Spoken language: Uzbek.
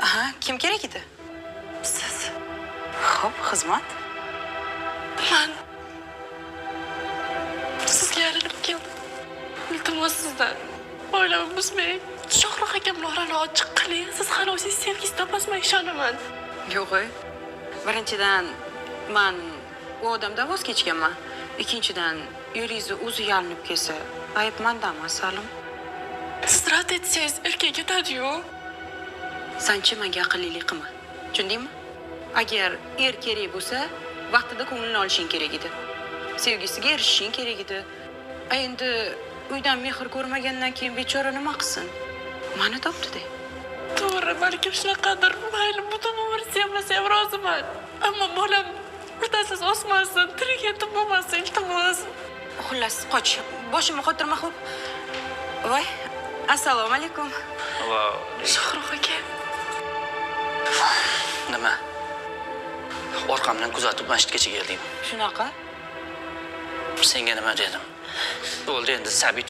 Aha, kim kerak edi? Siz. Xo'p, xizmat. Men sizga yalinib keldim. Iltimos sizdan. Oilamni buzmang. Shohruh akam Lorani ochiq qiling. Siz halosiz sevgisida bosmay ishonaman. Yo'q. Birinchidan, men u odamdan voz kechganman. Ikkinchidan, yurizni o'zi yalinib kelsa, ayb mendami, Salim? Siz rad etsangiz erkak yetadi-yu. Sanchi menga aqllilik qilma. Tushundingmi? Agar kerak bo'lsa, vaqtida ko'nglini olishing kerak edi. Sevgisiga erishishing kerak edi. Endi uydan mehr ko'rmagandan keyin bechora nima qilsin? Meni topdi-da. To'g'ri, balkim shunaqadir. Mayli, butun umr sevmasam roziman. Ammo bolam o'rtasiz osmasin, tirik yetim bo'lmasin, iltimos. Xullas, qoch. Boshimni qotirma, xo'p. Voy, assalomu alaykum. Shohruh aka. Nima? Orqamdan kuzatib masjidgacha keldim. Shunaqa? Senga nima dedim? Bo'ldi endi, Sabit